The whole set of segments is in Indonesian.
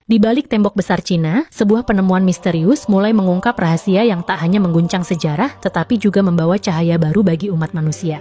Di balik tembok besar Cina, sebuah penemuan misterius mulai mengungkap rahasia yang tak hanya mengguncang sejarah, tetapi juga membawa cahaya baru bagi umat manusia.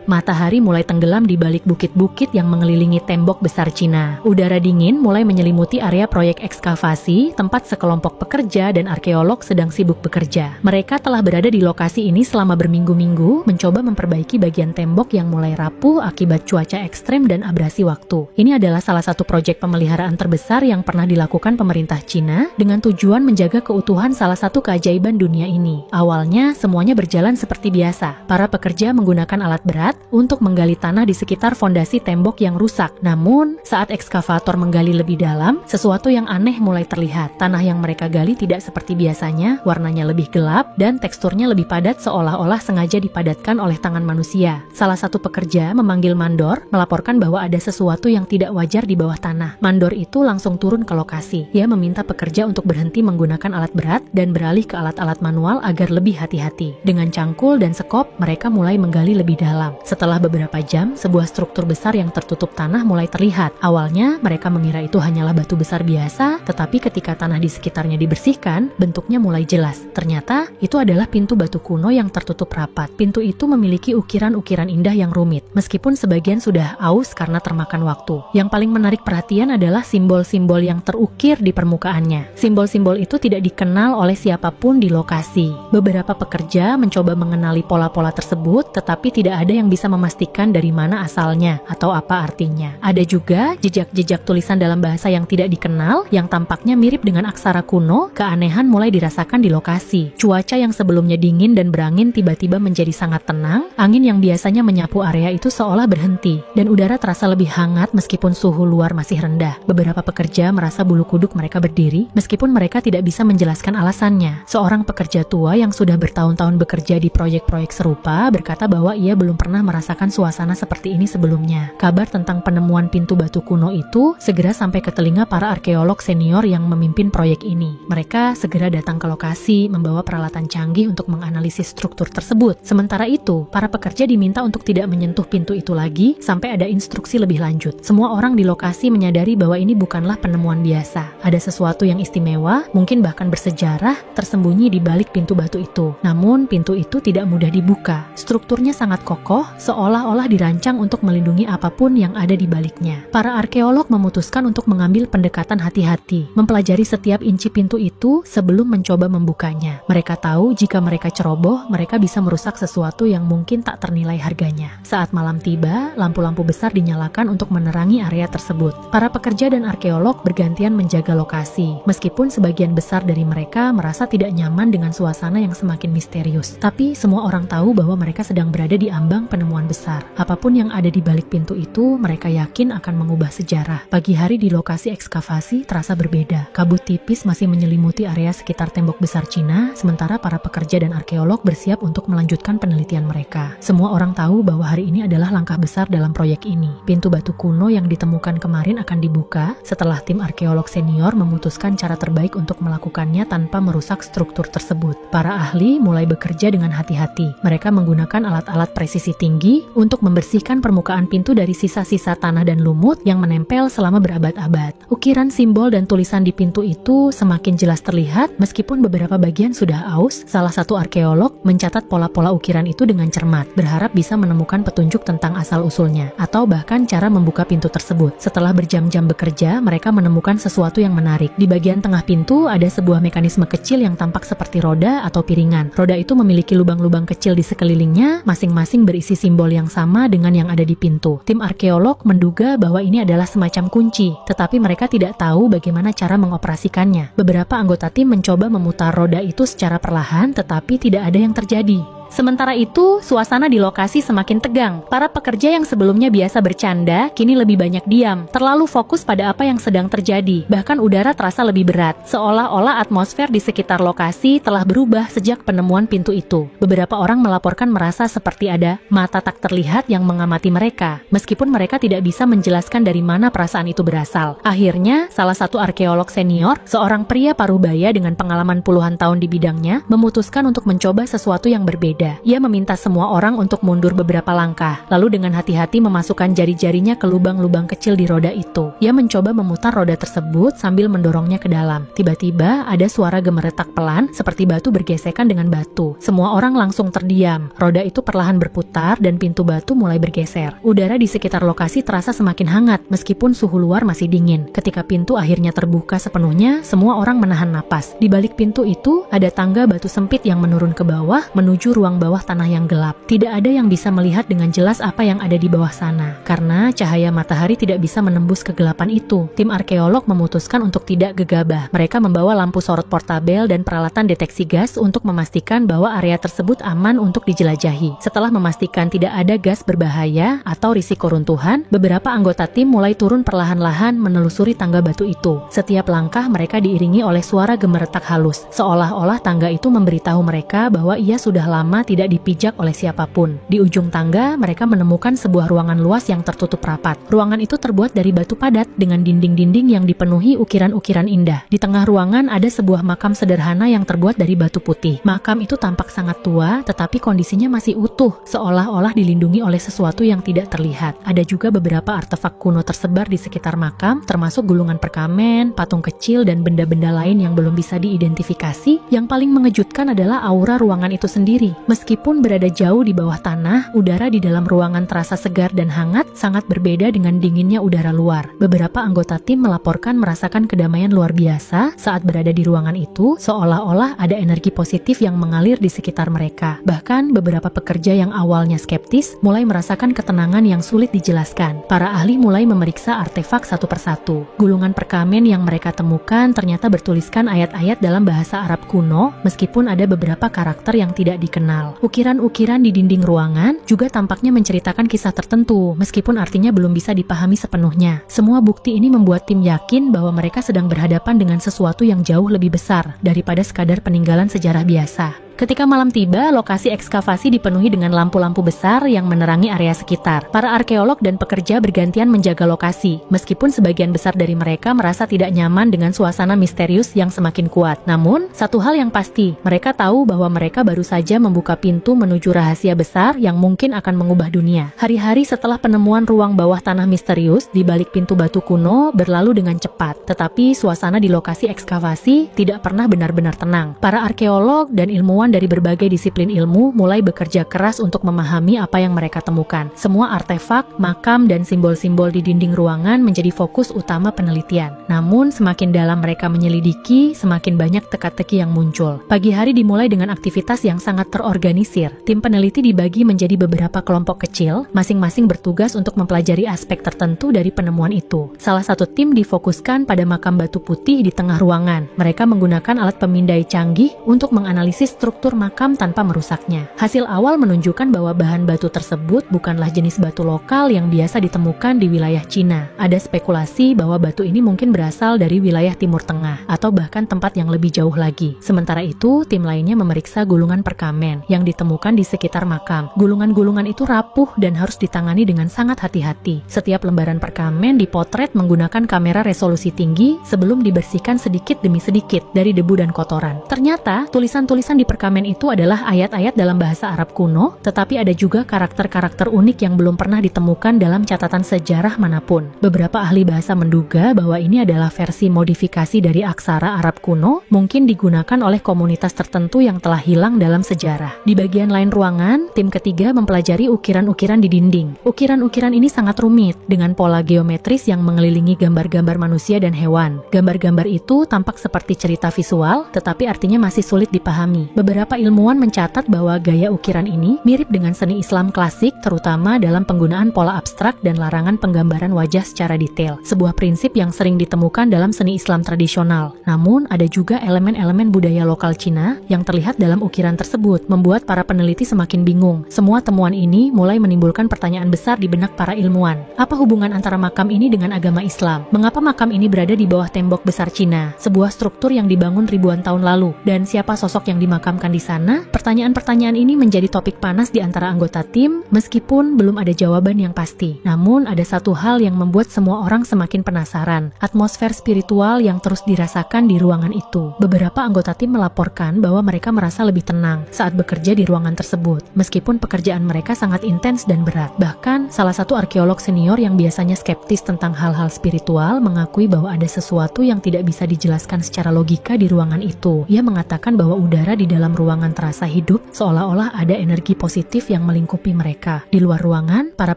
Matahari mulai tenggelam di balik bukit-bukit yang mengelilingi tembok besar Cina. Udara dingin mulai menyelimuti area proyek ekskavasi, tempat sekelompok pekerja dan arkeolog sedang sibuk bekerja. Mereka telah berada di lokasi ini selama berminggu-minggu, mencoba memperbaiki bagian tembok yang mulai rapuh akibat cuaca ekstrem dan abrasi waktu. Ini adalah salah satu proyek pemeliharaan terbesar yang pernah dilakukan pemerintah Cina, dengan tujuan menjaga keutuhan salah satu keajaiban dunia ini. Awalnya, semuanya berjalan seperti biasa. Para pekerja menggunakan alat berat untuk menggali tanah di sekitar fondasi tembok yang rusak. Namun, saat ekskavator menggali lebih dalam, sesuatu yang aneh mulai terlihat. Tanah yang mereka gali tidak seperti biasanya, warnanya lebih gelap, dan teksturnya lebih padat seolah-olah sengaja dipadatkan oleh tangan manusia. Salah satu pekerja memanggil mandor, melaporkan bahwa ada sesuatu yang tidak wajar di bawah tanah. Mandor itu langsung turun ke lokasi. Ia meminta pekerja untuk berhenti menggunakan alat berat dan beralih ke alat-alat manual agar lebih hati-hati. Dengan cangkul dan sekop, mereka mulai menggali lebih dalam. Setelah beberapa jam, sebuah struktur besar yang tertutup tanah mulai terlihat. Awalnya, mereka mengira itu hanyalah batu besar biasa, tetapi ketika tanah di sekitarnya dibersihkan, bentuknya mulai jelas. Ternyata, itu adalah pintu batu kuno yang tertutup rapat. Pintu itu memiliki ukiran-ukiran indah yang rumit, meskipun sebagian sudah aus karena termakan waktu. Yang paling menarik perhatian adalah simbol-simbol yang terukir di permukaannya. Simbol-simbol itu tidak dikenal oleh siapapun di lokasi. Beberapa pekerja mencoba mengenali pola-pola tersebut, tetapi tidak ada yang bisa memastikan dari mana asalnya atau apa artinya. Ada juga jejak-jejak tulisan dalam bahasa yang tidak dikenal yang tampaknya mirip dengan aksara kuno. Keanehan mulai dirasakan di lokasi. Cuaca yang sebelumnya dingin dan berangin tiba-tiba menjadi sangat tenang. Angin yang biasanya menyapu area itu seolah berhenti dan udara terasa lebih hangat meskipun suhu luar masih rendah. Beberapa pekerja merasa bulu kuduk mereka berdiri meskipun mereka tidak bisa menjelaskan alasannya. Seorang pekerja tua yang sudah bertahun-tahun bekerja di proyek-proyek serupa berkata bahwa ia belum pernah merasakan suasana seperti ini sebelumnya. Kabar tentang penemuan pintu batu kuno itu segera sampai ke telinga para arkeolog senior yang memimpin proyek ini. Mereka segera datang ke lokasi, membawa peralatan canggih untuk menganalisis struktur tersebut. Sementara itu, para pekerja diminta untuk tidak menyentuh pintu itu lagi sampai ada instruksi lebih lanjut. Semua orang di lokasi menyadari bahwa ini bukanlah penemuan biasa. Ada sesuatu yang istimewa, mungkin bahkan bersejarah, tersembunyi di balik pintu batu itu. Namun, pintu itu tidak mudah dibuka. Strukturnya sangat kokoh, seolah-olah dirancang untuk melindungi apapun yang ada di baliknya. Para arkeolog memutuskan untuk mengambil pendekatan hati-hati, mempelajari setiap inci pintu itu sebelum mencoba membukanya. Mereka tahu jika mereka ceroboh, mereka bisa merusak sesuatu yang mungkin tak ternilai harganya. Saat malam tiba, lampu-lampu besar dinyalakan untuk menerangi area tersebut. Para pekerja dan arkeolog bergantian menjaga lokasi, meskipun sebagian besar dari mereka merasa tidak nyaman dengan suasana yang semakin misterius. Tapi semua orang tahu bahwa mereka sedang berada di ambang penemuan besar. Apapun yang ada di balik pintu itu, mereka yakin akan mengubah sejarah. Pagi hari di lokasi ekskavasi terasa berbeda. Kabut tipis masih menyelimuti area sekitar tembok besar Cina, sementara para pekerja dan arkeolog bersiap untuk melanjutkan penelitian mereka. Semua orang tahu bahwa hari ini adalah langkah besar dalam proyek ini. Pintu batu kuno yang ditemukan kemarin akan dibuka setelah tim arkeolog senior memutuskan cara terbaik untuk melakukannya tanpa merusak struktur tersebut. Para ahli mulai bekerja dengan hati-hati. Mereka menggunakan alat-alat presisi tinggi untuk membersihkan permukaan pintu dari sisa-sisa tanah dan lumut yang menempel selama berabad-abad. Ukiran simbol dan tulisan di pintu itu semakin jelas terlihat meskipun beberapa bagian sudah aus. Salah satu arkeolog mencatat pola-pola ukiran itu dengan cermat, berharap bisa menemukan petunjuk tentang asal-usulnya atau bahkan cara membuka pintu tersebut. Setelah berjam-jam bekerja, mereka menemukan sesuatu yang menarik. Di bagian tengah pintu ada sebuah mekanisme kecil yang tampak seperti roda atau piringan. Roda itu memiliki lubang-lubang kecil di sekelilingnya, masing-masing berisi simbol yang sama dengan yang ada di pintu. Tim arkeolog menduga bahwa ini adalah semacam kunci, tetapi mereka tidak tahu bagaimana cara mengoperasikannya. Beberapa anggota tim mencoba memutar roda itu secara perlahan, tetapi tidak ada yang terjadi. Sementara itu, suasana di lokasi semakin tegang. Para pekerja yang sebelumnya biasa bercanda, kini lebih banyak diam, terlalu fokus pada apa yang sedang terjadi. Bahkan udara terasa lebih berat, seolah-olah atmosfer di sekitar lokasi telah berubah sejak penemuan pintu itu. Beberapa orang melaporkan merasa seperti ada mata tak terlihat yang mengamati mereka, meskipun mereka tidak bisa menjelaskan dari mana perasaan itu berasal. Akhirnya, salah satu arkeolog senior, seorang pria parubaya dengan pengalaman puluhan tahun di bidangnya, memutuskan untuk mencoba sesuatu yang berbeda. berbeda. Ia meminta semua orang untuk mundur beberapa langkah, lalu dengan hati-hati memasukkan jari-jarinya ke lubang-lubang kecil di roda itu. Ia mencoba memutar roda tersebut sambil mendorongnya ke dalam. Tiba-tiba ada suara gemeretak pelan seperti batu bergesekan dengan batu. Semua orang langsung terdiam. Roda itu perlahan berputar dan pintu batu mulai bergeser. Udara di sekitar lokasi terasa semakin hangat meskipun suhu luar masih dingin. Ketika pintu akhirnya terbuka sepenuhnya, semua orang menahan napas. Di balik pintu itu ada tangga batu sempit yang menurun ke bawah menuju ruang bawah tanah yang gelap. Tidak ada yang bisa melihat dengan jelas apa yang ada di bawah sana karena cahaya matahari tidak bisa menembus kegelapan itu. Tim arkeolog memutuskan untuk tidak gegabah. Mereka membawa lampu sorot portabel dan peralatan deteksi gas untuk memastikan bahwa area tersebut aman untuk dijelajahi. Setelah memastikan tidak ada gas berbahaya atau risiko runtuhan, beberapa anggota tim mulai turun perlahan-lahan menelusuri tangga batu itu. Setiap langkah mereka diiringi oleh suara gemeretak halus, seolah-olah tangga itu memberitahu mereka bahwa ia sudah lama tidak dipijak oleh siapapun. Di ujung tangga, mereka menemukan sebuah ruangan luas yang tertutup rapat. Ruangan itu terbuat dari batu padat dengan dinding-dinding yang dipenuhi ukiran-ukiran indah. Di tengah ruangan ada sebuah makam sederhana yang terbuat dari batu putih. Makam itu tampak sangat tua, tetapi kondisinya masih utuh, seolah-olah dilindungi oleh sesuatu yang tidak terlihat. Ada juga beberapa artefak kuno tersebar di sekitar makam, termasuk gulungan perkamen, patung kecil, dan benda-benda lain yang belum bisa diidentifikasi. Yang paling mengejutkan adalah aura ruangan itu sendiri. Meskipun berada jauh di bawah tanah, udara di dalam ruangan terasa segar dan hangat, sangat berbeda dengan dinginnya udara luar. Beberapa anggota tim melaporkan merasakan kedamaian luar biasa saat berada di ruangan itu, seolah-olah ada energi positif yang mengalir di sekitar mereka. Bahkan beberapa pekerja yang awalnya skeptis mulai merasakan ketenangan yang sulit dijelaskan. Para ahli mulai memeriksa artefak satu persatu. Gulungan perkamen yang mereka temukan ternyata bertuliskan ayat-ayat dalam bahasa Arab kuno, meskipun ada beberapa karakter yang tidak dikenal. Ukiran-ukiran di dinding ruangan juga tampaknya menceritakan kisah tertentu, meskipun artinya belum bisa dipahami sepenuhnya. Semua bukti ini membuat tim yakin bahwa mereka sedang berhadapan dengan sesuatu yang jauh lebih besar daripada sekadar peninggalan sejarah biasa. Ketika malam tiba, lokasi ekskavasi dipenuhi dengan lampu-lampu besar yang menerangi area sekitar. Para arkeolog dan pekerja bergantian menjaga lokasi, meskipun sebagian besar dari mereka merasa tidak nyaman dengan suasana misterius yang semakin kuat. Namun, satu hal yang pasti, mereka tahu bahwa mereka baru saja membuka pintu menuju rahasia besar yang mungkin akan mengubah dunia. Hari-hari setelah penemuan ruang bawah tanah misterius di balik pintu batu kuno berlalu dengan cepat, tetapi suasana di lokasi ekskavasi tidak pernah benar-benar tenang. Para arkeolog dan ilmuwan dari berbagai disiplin ilmu mulai bekerja keras untuk memahami apa yang mereka temukan. Semua artefak, makam, dan simbol-simbol di dinding ruangan menjadi fokus utama penelitian. Namun, semakin dalam mereka menyelidiki, semakin banyak teka-teki yang muncul. Pagi hari dimulai dengan aktivitas yang sangat terorganisir. Tim peneliti dibagi menjadi beberapa kelompok kecil, masing-masing bertugas untuk mempelajari aspek tertentu dari penemuan itu. Salah satu tim difokuskan pada makam batu putih di tengah ruangan. Mereka menggunakan alat pemindai canggih untuk menganalisis struktur makam tanpa merusaknya. Hasil awal menunjukkan bahwa bahan batu tersebut bukanlah jenis batu lokal yang biasa ditemukan di wilayah Cina. Ada spekulasi bahwa batu ini mungkin berasal dari wilayah Timur Tengah atau bahkan tempat yang lebih jauh lagi. Sementara itu, tim lainnya memeriksa gulungan perkamen yang ditemukan di sekitar makam. Gulungan-gulungan itu rapuh dan harus ditangani dengan sangat hati-hati. Setiap lembaran perkamen dipotret menggunakan kamera resolusi tinggi sebelum dibersihkan sedikit demi sedikit dari debu dan kotoran. Ternyata, tulisan-tulisan di perkamen itu adalah ayat-ayat dalam bahasa Arab kuno, tetapi ada juga karakter-karakter unik yang belum pernah ditemukan dalam catatan sejarah manapun. Beberapa ahli bahasa menduga bahwa ini adalah versi modifikasi dari aksara Arab kuno, mungkin digunakan oleh komunitas tertentu yang telah hilang dalam sejarah. Di bagian lain ruangan, tim ketiga mempelajari ukiran-ukiran di dinding. Ukiran-ukiran ini sangat rumit, dengan pola geometris yang mengelilingi gambar-gambar manusia dan hewan. Gambar-gambar itu tampak seperti cerita visual, tetapi artinya masih sulit dipahami. Beberapa ilmuwan mencatat bahwa gaya ukiran ini mirip dengan seni Islam klasik, terutama dalam penggunaan pola abstrak dan larangan penggambaran wajah secara detail. Sebuah prinsip yang sering ditemukan dalam seni Islam tradisional. Namun, ada juga elemen-elemen budaya lokal Cina yang terlihat dalam ukiran tersebut, membuat para peneliti semakin bingung. Semua temuan ini mulai menimbulkan pertanyaan besar di benak para ilmuwan. Apa hubungan antara makam ini dengan agama Islam? Mengapa makam ini berada di bawah tembok besar Cina, sebuah struktur yang dibangun ribuan tahun lalu? Dan siapa sosok yang dimakamkan di sana? Pertanyaan-pertanyaan ini menjadi topik panas di antara anggota tim, meskipun belum ada jawaban yang pasti. Namun, ada satu hal yang membuat semua orang semakin penasaran, atmosfer spiritual yang terus dirasakan di ruangan itu. Beberapa anggota tim melaporkan bahwa mereka merasa lebih tenang saat bekerja bekerja di ruangan tersebut, meskipun pekerjaan mereka sangat intens dan berat. Bahkan, salah satu arkeolog senior yang biasanya skeptis tentang hal-hal spiritual mengakui bahwa ada sesuatu yang tidak bisa dijelaskan secara logika di ruangan itu. Ia mengatakan bahwa udara di dalam ruangan terasa hidup, seolah-olah ada energi positif yang melingkupi mereka. Di luar ruangan, para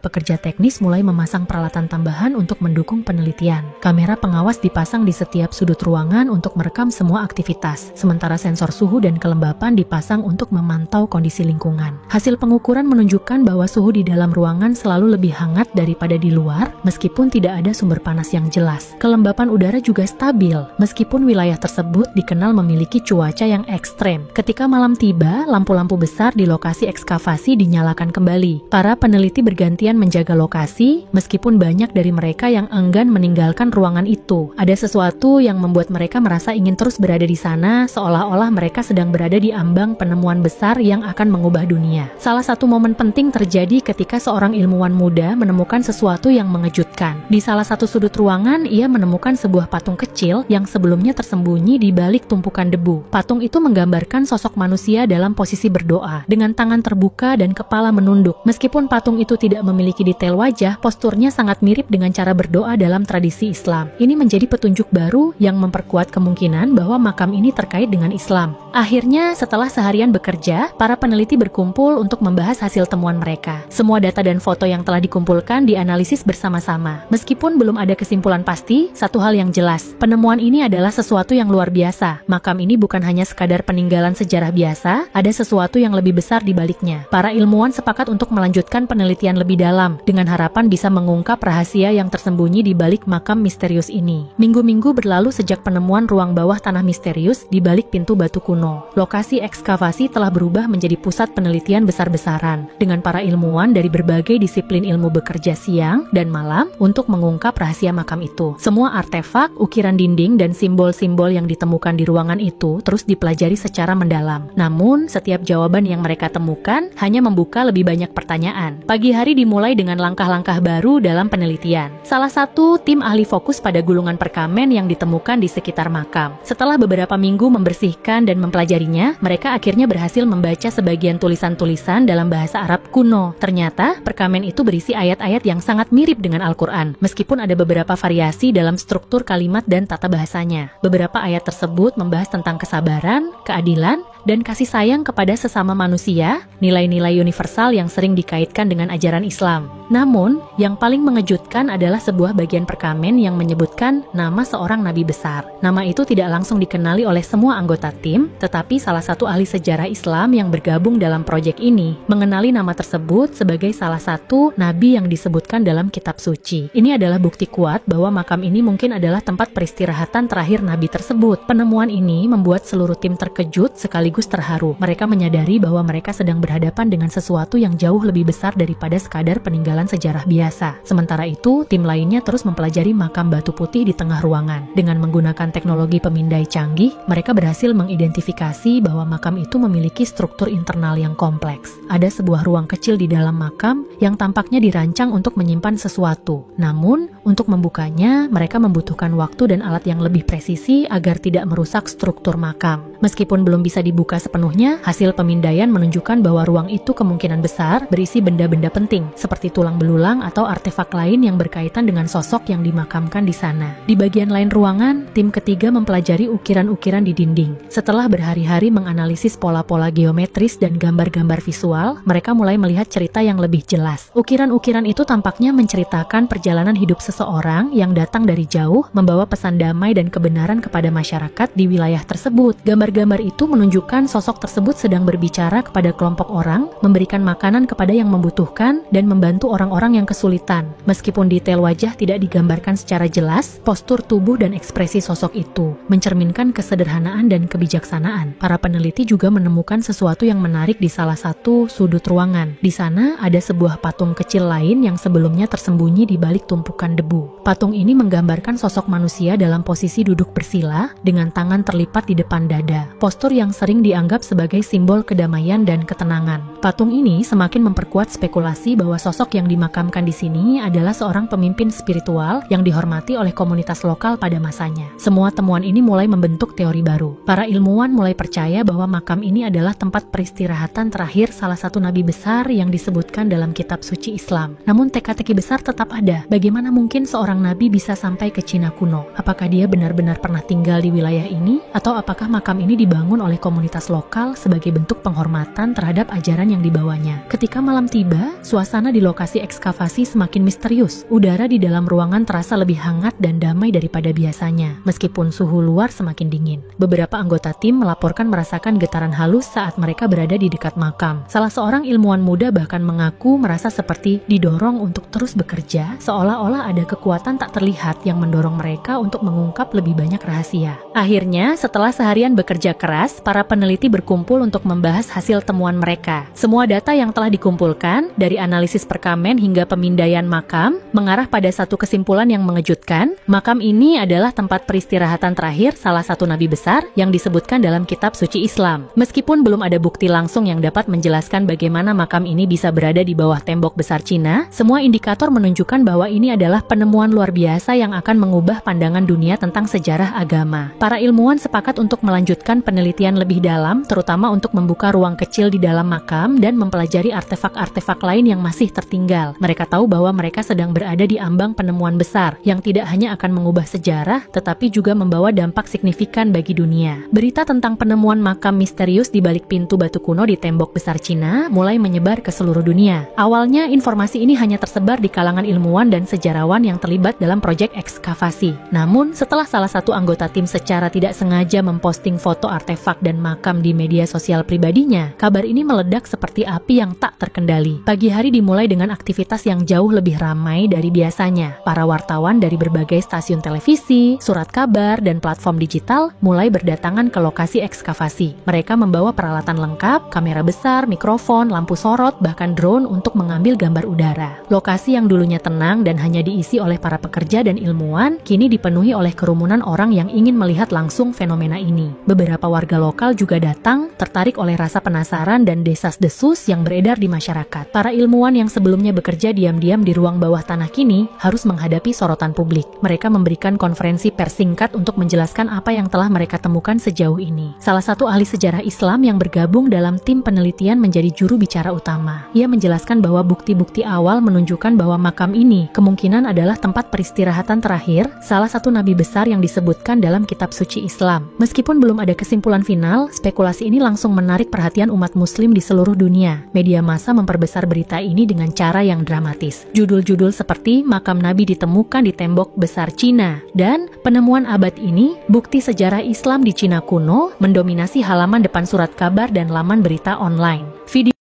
pekerja teknis mulai memasang peralatan tambahan untuk mendukung penelitian. Kamera pengawas dipasang di setiap sudut ruangan untuk merekam semua aktivitas, sementara sensor suhu dan kelembapan dipasang untuk memantau kondisi lingkungan. Hasil pengukuran menunjukkan bahwa suhu di dalam ruangan selalu lebih hangat daripada di luar, meskipun tidak ada sumber panas yang jelas. Kelembapan udara juga stabil, meskipun wilayah tersebut dikenal memiliki cuaca yang ekstrem. Ketika malam tiba, lampu-lampu besar di lokasi ekskavasi dinyalakan kembali. Para peneliti bergantian menjaga lokasi, meskipun banyak dari mereka yang enggan meninggalkan ruangan itu. Ada sesuatu yang membuat mereka merasa ingin terus berada di sana, seolah-olah mereka sedang berada di ambang penemuan besar yang akan mengubah dunia. Salah satu momen penting terjadi ketika seorang ilmuwan muda menemukan sesuatu yang mengejutkan. Di salah satu sudut ruangan, ia menemukan sebuah patung kecil yang sebelumnya tersembunyi di balik tumpukan debu. Patung itu menggambarkan sosok manusia dalam posisi berdoa, dengan tangan terbuka dan kepala menunduk. Meskipun patung itu tidak memiliki detail wajah, posturnya sangat mirip dengan cara berdoa dalam tradisi Islam. Ini menjadi petunjuk baru yang memperkuat kemungkinan bahwa makam ini terkait dengan Islam. Akhirnya, setelah seharian bekerja, para peneliti berkumpul untuk membahas hasil temuan mereka. Semua data dan foto yang telah dikumpulkan dianalisis bersama-sama. Meskipun belum ada kesimpulan pasti, satu hal yang jelas, penemuan ini adalah sesuatu yang luar biasa. Makam ini bukan hanya sekadar peninggalan sejarah biasa, ada sesuatu yang lebih besar di baliknya. Para ilmuwan sepakat untuk melanjutkan penelitian lebih dalam, dengan harapan bisa mengungkap rahasia yang tersembunyi di balik makam misterius ini. Minggu-minggu berlalu sejak penemuan ruang bawah tanah misterius di balik pintu batu kuno. Lokasi ekskavasi telah berubah menjadi pusat penelitian besar-besaran, dengan para ilmuwan dari berbagai disiplin ilmu bekerja siang dan malam untuk mengungkap rahasia makam itu. Semua artefak, ukiran dinding, dan simbol-simbol yang ditemukan di ruangan itu terus dipelajari secara mendalam. Namun, setiap jawaban yang mereka temukan hanya membuka lebih banyak pertanyaan. Pagi hari dimulai dengan langkah-langkah baru dalam penelitian. Salah satu tim ahli fokus pada gulungan perkamen yang ditemukan di sekitar makam. Setelah beberapa minggu membersihkan dan mempelajarinya, mereka akhirnya berhasil membaca sebagian tulisan-tulisan dalam bahasa Arab kuno. Ternyata, perkamen itu berisi ayat-ayat yang sangat mirip dengan Al-Quran, meskipun ada beberapa variasi dalam struktur kalimat dan tata bahasanya. Beberapa ayat tersebut membahas tentang kesabaran, keadilan, dan kasih sayang kepada sesama manusia, nilai-nilai universal yang sering dikaitkan dengan ajaran Islam. Namun, yang paling mengejutkan adalah sebuah bagian perkamen yang menyebutkan nama seorang nabi besar. Nama itu tidak langsung dikenali oleh semua anggota tim, tetapi salah satu ahli sejarah Islam yang bergabung dalam proyek ini mengenali nama tersebut sebagai salah satu nabi yang disebutkan dalam kitab suci. Ini adalah bukti kuat bahwa makam ini mungkin adalah tempat peristirahatan terakhir nabi tersebut. Penemuan ini membuat seluruh tim terkejut sekaligus terharu. Mereka menyadari bahwa mereka sedang berhadapan dengan sesuatu yang jauh lebih besar daripada sekadar peninggalan sejarah biasa. Sementara itu, tim lainnya terus mempelajari makam batu putih di tengah ruangan. Dengan menggunakan teknologi pemindai canggih, mereka berhasil mengidentifikasi bahwa makam itu memiliki struktur internal yang kompleks. Ada sebuah ruang kecil di dalam makam yang tampaknya dirancang untuk menyimpan sesuatu. Namun, untuk membukanya, mereka membutuhkan waktu dan alat yang lebih presisi agar tidak merusak struktur makam. Meskipun belum bisa dibuka sepenuhnya, hasil pemindaian menunjukkan bahwa ruang itu kemungkinan besar berisi benda-benda penting, seperti tulang belulang atau artefak lain yang berkaitan dengan sosok yang dimakamkan di sana. Di bagian lain ruangan, tim ketiga mempelajari ukiran-ukiran di dinding. Setelah berhari-hari menganalisis pola-pola geometris dan gambar-gambar visual, mereka mulai melihat cerita yang lebih jelas. Ukiran-ukiran itu tampaknya menceritakan perjalanan hidup seseorang yang datang dari jauh, membawa pesan damai dan kebenaran kepada masyarakat di wilayah tersebut. Gambar-gambar itu menunjukkan sosok tersebut sedang berbicara kepada kelompok orang, memberikan makanan kepada yang membutuhkan, dan membantu orang-orang yang kesulitan. Meskipun detail wajah tidak digambarkan secara jelas, postur tubuh dan ekspresi sosok itu mencerminkan kesederhanaan dan kebijaksanaan. Para peneliti juga menemukan sesuatu yang menarik di salah satu sudut ruangan. Di sana ada sebuah patung kecil lain yang sebelumnya tersembunyi di balik tumpukan debu. Patung ini menggambarkan sosok manusia dalam posisi duduk bersila dengan tangan terlipat di depan dada Buddha, postur yang sering dianggap sebagai simbol kedamaian dan ketenangan. Patung ini semakin memperkuat spekulasi bahwa sosok yang dimakamkan di sini adalah seorang pemimpin spiritual yang dihormati oleh komunitas lokal pada masanya. Semua temuan ini mulai membentuk teori baru. Para ilmuwan mulai percaya bahwa makam ini adalah tempat peristirahatan terakhir salah satu nabi besar yang disebutkan dalam kitab suci Islam. Namun teka-teki besar tetap ada. Bagaimana mungkin seorang nabi bisa sampai ke Cina kuno? Apakah dia benar-benar pernah tinggal di wilayah ini? Atau apakah makam ini dibangun oleh komunitas lokal sebagai bentuk penghormatan terhadap ajaran yang dibawanya? Ketika malam tiba, suasana di lokasi ekskavasi semakin misterius. Udara di dalam ruangan terasa lebih hangat dan damai daripada biasanya, meskipun suhu luar semakin dingin. Beberapa anggota tim melaporkan merasakan getaran halus saat mereka berada di dekat makam. Salah seorang ilmuwan muda bahkan mengaku merasa seperti didorong untuk terus bekerja, seolah-olah ada kekuatan tak terlihat yang mendorong mereka untuk mengungkap lebih banyak rahasia. Akhirnya, setelah seharian bekerja keras, para peneliti berkumpul untuk membahas hasil temuan mereka. Semua data yang telah dikumpulkan, dari analisis perkamen hingga pemindaian makam, mengarah pada satu kesimpulan yang mengejutkan. Makam ini adalah tempat peristirahatan terakhir salah satu nabi besar yang disebutkan dalam kitab suci Islam. Meskipun belum ada bukti langsung yang dapat menjelaskan bagaimana makam ini bisa berada di bawah tembok besar Cina, semua indikator menunjukkan bahwa ini adalah penemuan luar biasa yang akan mengubah pandangan dunia tentang sejarah agama. Para ilmuwan sepakat untuk melanjutkan penelitian lebih dalam, terutama untuk membuka ruang kecil di dalam makam dan mempelajari artefak-artefak lain yang masih tertinggal. Mereka tahu bahwa mereka sedang berada di ambang penemuan besar yang tidak hanya akan mengubah sejarah, tetapi juga membawa dampak signifikan bagi dunia. Berita tentang penemuan makam misterius di balik pintu batu kuno di tembok besar Cina mulai menyebar ke seluruh dunia. Awalnya, informasi ini hanya tersebar di kalangan ilmuwan dan sejarawan yang terlibat dalam proyek ekskavasi. Namun, setelah salah satu anggota tim secara tidak sengaja memposting foto artefak dan makam di media sosial pribadinya, kabar ini meledak seperti api yang tak terkendali. Pagi hari dimulai dengan aktivitas yang jauh lebih ramai dari biasanya. Para wartawan dari berbagai stasiun televisi, surat kabar, dan platform digital mulai berdatangan ke lokasi ekskavasi. Mereka membawa peralatan lengkap, kamera besar, mikrofon, lampu sorot, bahkan drone untuk mengambil gambar udara. Lokasi yang dulunya tenang dan hanya diisi oleh para pekerja dan ilmuwan, kini dipenuhi oleh kerumunan orang yang ingin melihat langsung fenomena ini. Beberapa warga lokal juga datang, tertarik oleh rasa penasaran dan desas-desus yang beredar di masyarakat. Para ilmuwan yang sebelumnya bekerja diam-diam di ruang bawah tanah kini harus menghadapi sorotan publik. Mereka memberikan konferensi pers singkat untuk menjelaskan apa yang telah mereka temukan sejauh ini. Salah satu ahli sejarah Islam yang bergabung dalam tim penelitian menjadi juru bicara utama. Ia menjelaskan bahwa bukti-bukti awal menunjukkan bahwa makam ini kemungkinan adalah tempat peristirahatan terakhir salah satu nabi besar yang disebutkan dalam kitab suci Islam. Meskipun belum ada kesimpulan final, spekulasi ini langsung menarik perhatian umat muslim di seluruh dunia. Media massa memperbesar berita ini dengan cara yang dramatis. Judul-judul seperti makam nabi ditemukan di tembok besar Cina dan penemuan abad ini, bukti sejarah Islam di Cina kuno, mendominasi halaman depan surat kabar dan laman berita online. Video